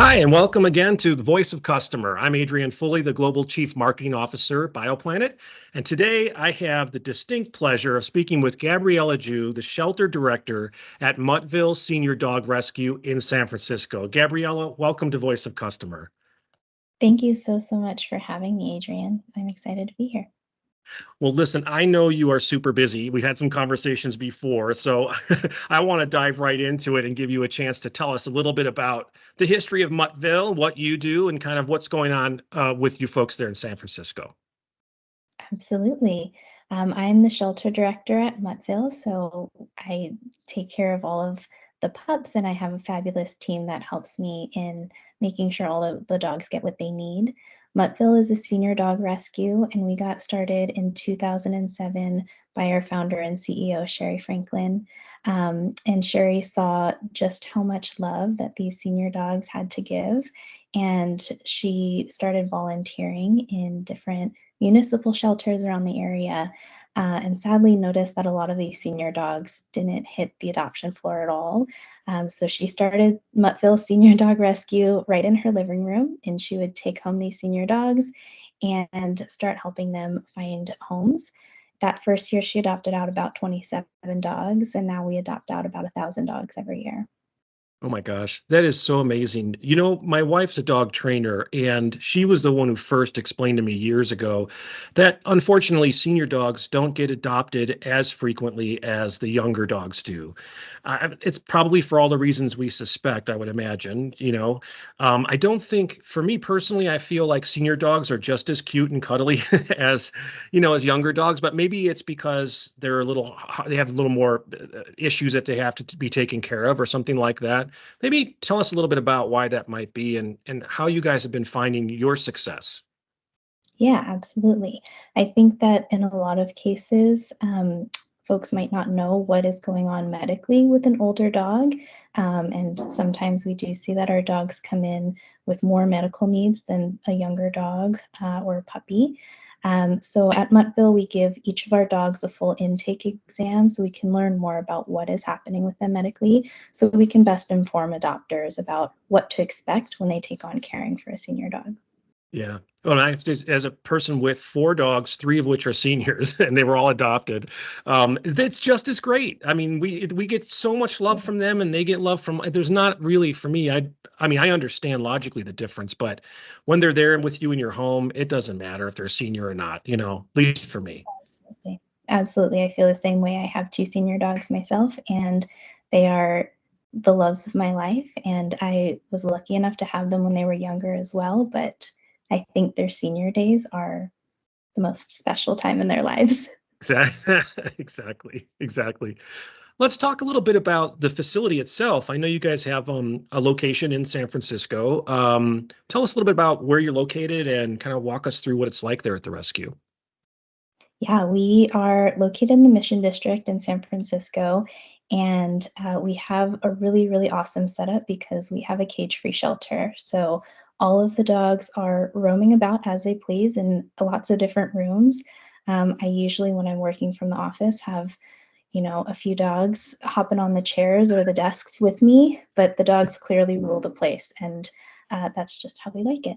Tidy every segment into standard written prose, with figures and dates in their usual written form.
Hi, and welcome again to the Voice of Customer. I'm Adrian Foley, the Global Chief Marketing Officer at ByoPlanet. And today I have the distinct pleasure of speaking with Gabriella Jew, the Shelter Director at Muttville Sr Dog Rescue in San Francisco. Gabriella, welcome to Voice of Customer. Thank you so much for having me, Adrian. I'm excited to be here. Well, listen, I know you are super busy. We've had some conversations before, so I want to dive right into it and give you a chance to tell us a little bit about the history of Muttville, what you do, and kind of what's going on with you folks there in San Francisco. Absolutely. I'm the shelter director at Muttville, so I take care of all of the pups, and I have a fabulous team that helps me in making sure all of the dogs get what they need. Muttville is a senior dog rescue, and we got started in 2007 by our founder and CEO, Sherry Franklin. And Sherry saw just how much love that these senior dogs had to give, and she started volunteering in different municipal shelters around the area, and sadly noticed that a lot of these senior dogs didn't hit the adoption floor at all. So she started Muttville Senior Dog Rescue right in her living room, and she would take home these senior dogs and start helping them find homes. That first year, she adopted out about 27 dogs, and now we adopt out about 1,000 dogs every year. Oh my gosh, that is so amazing. You know, my wife's a dog trainer, and she was the one who first explained to me years ago that unfortunately senior dogs don't get adopted as frequently as the younger dogs do. It's probably for all the reasons we suspect, I would imagine. I don't think, for me personally, I feel like senior dogs are just as cute and cuddly as, as younger dogs, but maybe it's because they have a little more issues that they have to be taken care of or something like that. Maybe tell us a little bit about why that might be and how you guys have been finding your success. Yeah, absolutely. I think that in a lot of cases, folks might not know what is going on medically with an older dog. And sometimes we do see that our dogs come in with more medical needs than a younger dog or a puppy. So at Muttville, we give each of our dogs a full intake exam so we can learn more about what is happening with them medically, so we can best inform adopters about what to expect when they take on caring for a senior dog. Yeah. Well, as a person with four dogs, three of which are seniors, and they were all adopted, that's just as great. I mean, we get so much love from them, and they get love from. There's not really for me. I mean, I understand logically the difference, but when they're there with you in your home, it doesn't matter if they're a senior or not. At least for me. Absolutely. Absolutely. I feel the same way. I have two senior dogs myself, and they are the loves of my life. And I was lucky enough to have them when they were younger as well. But I think their senior days are the most special time in their lives. Exactly. Exactly. Let's talk a little bit about the facility itself. I know you guys have a location in San Francisco. Tell us a little bit about where you're located and kind of walk us through what it's like there at the rescue. Yeah, we are located in the Mission District in San Francisco, and we have a really awesome setup because we have a cage-free shelter. So all of the dogs are roaming about as they please in lots of different rooms. I usually, when I'm working from the office, have a few dogs hopping on the chairs or the desks with me, but the dogs clearly rule the place, and that's just how we like it.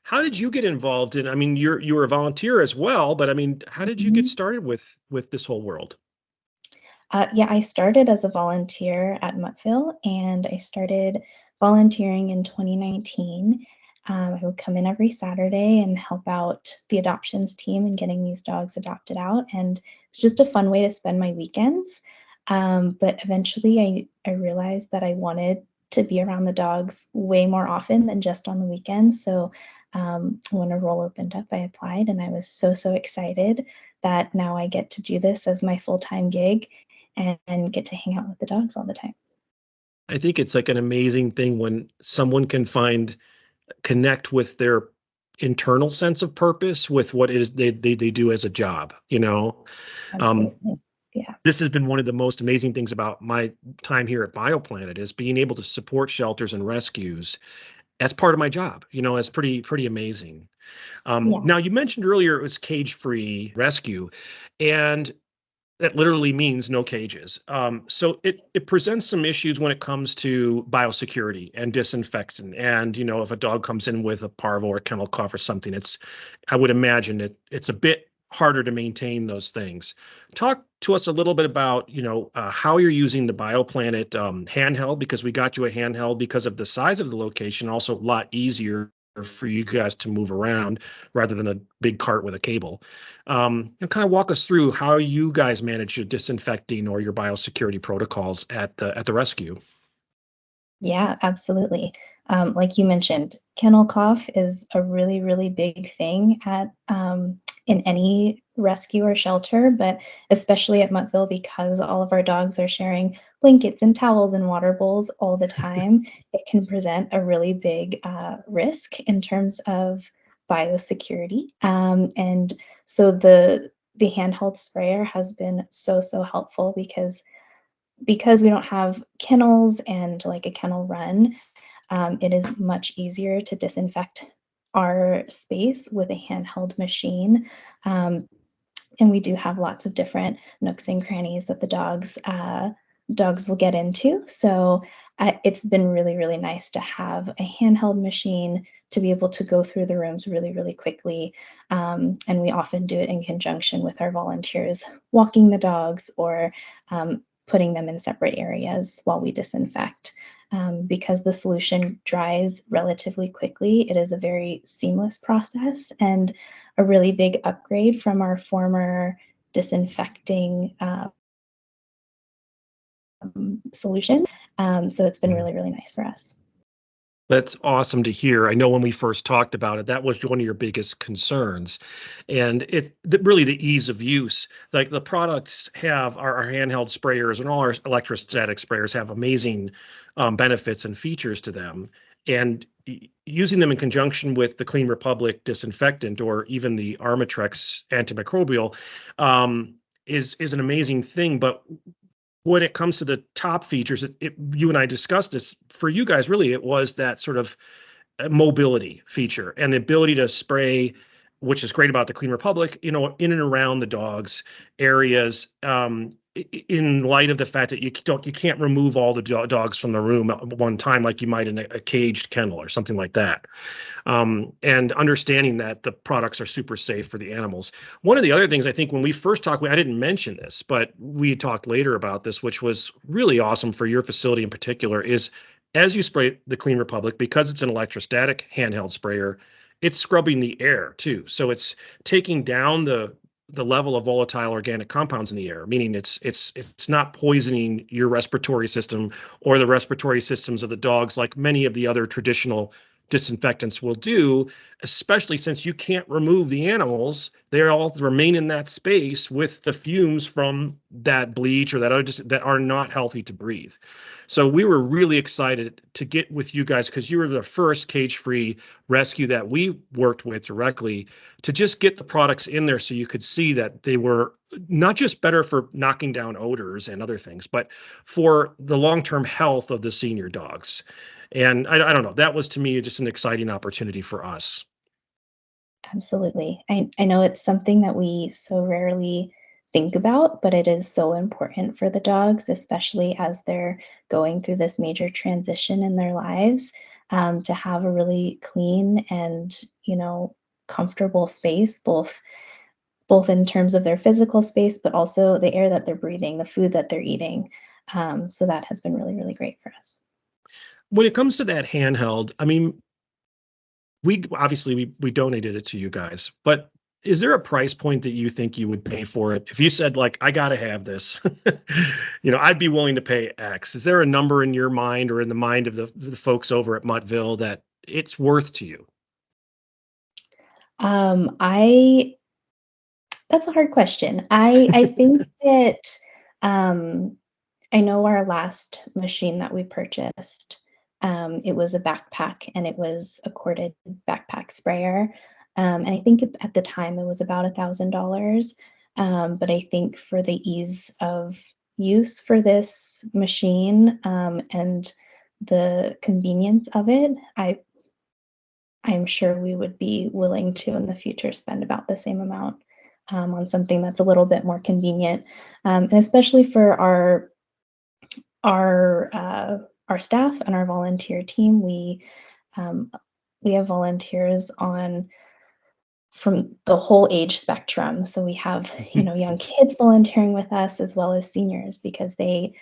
How did you get involved in, I mean, you were a volunteer as well, but I mean, how did you get Mhm. started with this whole world? Yeah, I started as a volunteer at Muttville, and I started volunteering in 2019. I would come in every Saturday and help out the adoptions team in getting these dogs adopted out, and it's just a fun way to spend my weekends. But eventually, I realized that I wanted to be around the dogs way more often than just on the weekends. So when a role opened up, I applied, and I was so excited that now I get to do this as my full-time gig and get to hang out with the dogs all the time. I think it's like an amazing thing when someone can connect with their internal sense of purpose with what it is they do as a job. Um, Absolutely. Yeah. this has been one of the most amazing things about my time here at BioPlanet is being able to support shelters and rescues as part of my job. It's pretty amazing. Yeah. Now you mentioned earlier it was cage-free rescue, and that literally means no cages. So it presents some issues when it comes to biosecurity and disinfectant. And, you know, if a dog comes in with a parvo or kennel cough or something, I would imagine it's a bit harder to maintain those things. Talk to us a little bit about, how you're using the ByoPlanet handheld, because we got you a handheld because of the size of the location, also a lot easier for you guys to move around rather than a big cart with a cable. And kind of walk us through how you guys manage your disinfecting or your biosecurity protocols at the rescue. Yeah, absolutely. Like you mentioned, kennel cough is a really, really big thing at in any rescue or shelter, but especially at Muttville because all of our dogs are sharing blankets and towels and water bowls all the time. It can present a really big risk in terms of biosecurity. And so the handheld sprayer has been so helpful because we don't have kennels and like a kennel run, it is much easier to disinfect our space with a handheld machine. Um, and we do have lots of different nooks and crannies that the dogs will get into. So it's been really, really nice to have a handheld machine to be able to go through the rooms really, really quickly. And we often do it in conjunction with our volunteers walking the dogs or putting them in separate areas while we disinfect. Because the solution dries relatively quickly, it is a very seamless process and a really big upgrade from our former disinfecting solution. So it's been really, really nice for us. That's awesome to hear. I know when we first talked about it, that was one of your biggest concerns. And really the ease of use. Like the products have our handheld sprayers and all our electrostatic sprayers have amazing benefits and features to them. And using them in conjunction with the Clean Republic disinfectant or even the Armatrex antimicrobial is an amazing thing. But when it comes to the top features, you and I discussed this. For you guys, really, it was that sort of mobility feature and the ability to spray, which is great about the Clean Republic, in and around the dogs areas. In light of the fact that you can't remove all the dogs from the room at one time like you might in a caged kennel or something like that. And understanding that the products are super safe for the animals. One of the other things I think when we first talked, I didn't mention this, but we talked later about this, which was really awesome for your facility in particular, is as you spray the Clean Republic, because it's an electrostatic handheld sprayer, it's scrubbing the air too. So it's taking down the level of volatile organic compounds in the air, meaning it's not poisoning your respiratory system or the respiratory systems of the dogs like many of the other traditional disinfectants will do, especially since you can't remove the animals. They all remain in that space with the fumes from that bleach or that are not healthy to breathe. So we were really excited to get with you guys because you were the first cage-free rescue that we worked with directly to just get the products in there so you could see that they were not just better for knocking down odors and other things, but for the long-term health of the senior dogs. And I don't know, that was to me just an exciting opportunity for us. Absolutely. I know it's something that we so rarely think about, but it is so important for the dogs, especially as they're going through this major transition in their lives, to have a really clean and, comfortable space, both in terms of their physical space, but also the air that they're breathing, the food that they're eating. So that has been really, really great for us. When it comes to that handheld, I mean, we obviously we donated it to you guys, but is there a price point that you think you would pay for it? If you said like, I got to have this, I'd be willing to pay X. Is there a number in your mind or in the mind of the folks over at Muttville that it's worth to you? I That's a hard question. I think that um, I know our last machine that we purchased, it was a backpack and it was a corded backpack sprayer. And I think at the time it was about $1,000. But I think for the ease of use for this machine and the convenience of it, I'm sure we would be willing to in the future spend about the same amount. on something that's a little bit more convenient. And especially for our staff and our volunteer team, um, we have volunteers on from the whole age spectrum. So we have, young kids volunteering with us as well as seniors, because they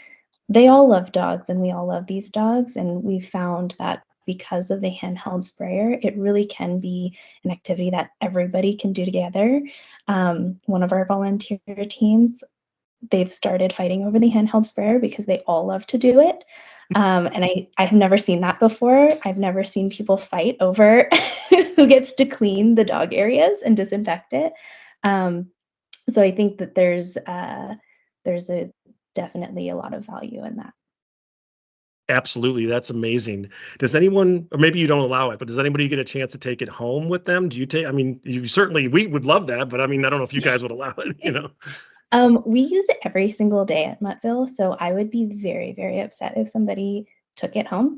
all love dogs and we all love these dogs. And we've found that because of the handheld sprayer, it really can be an activity that everybody can do together. One of our volunteer teams, they've started fighting over the handheld sprayer because they all love to do it. And I have never seen that before. I've never seen people fight over who gets to clean the dog areas and disinfect it. So I think that there's a definitely a lot of value in that. Absolutely, that's amazing. Does anyone, or maybe you don't allow it, but does anybody get a chance to take it home with them? Do you take, I mean, you certainly, we would love that, but I mean, I don't know if you guys would allow it, you know? We use it every single day at Muttville, so I would be very, very upset if somebody took it home.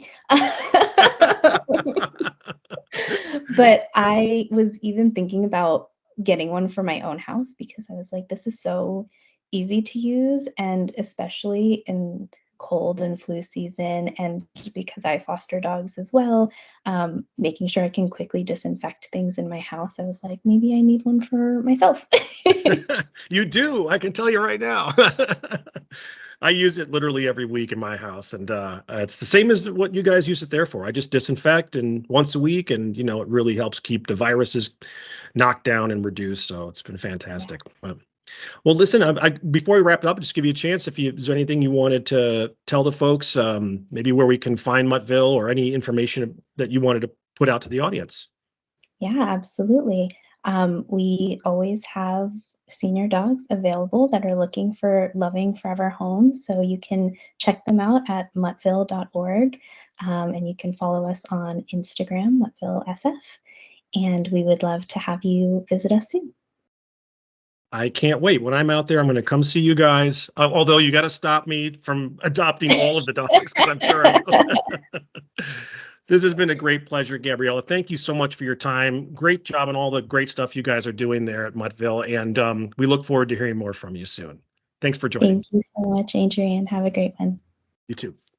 But I was even thinking about getting one for my own house, because I was like, this is so easy to use, and especially in cold and flu season, and because I foster dogs as well, making sure I can quickly disinfect things in my house. I was like, maybe I need one for myself. You do, I can tell you right now. I use it literally every week in my house, and it's the same as what you guys use it there for. I just disinfect and once a week, and it really helps keep the viruses knocked down and reduced. So it's been fantastic. Well, listen, before we wrap it up, just give you a chance if is there anything you wanted to tell the folks, maybe where we can find Muttville, or any information that you wanted to put out to the audience. Yeah, absolutely. We always have senior dogs available that are looking for loving forever homes. So you can check them out at muttville.org, and you can follow us on Instagram, MuttvilleSF. And we would love to have you visit us soon. I can't wait. When I'm out there, I'm going to come see you guys. Although you got to stop me from adopting all of the dogs, because I'm sure I will. This has been a great pleasure, Gabriella. Thank you so much for your time. Great job on all the great stuff you guys are doing there at Muttville. And we look forward to hearing more from you soon. Thanks for joining. Thank you so much, Adrienne. Have a great one. You too.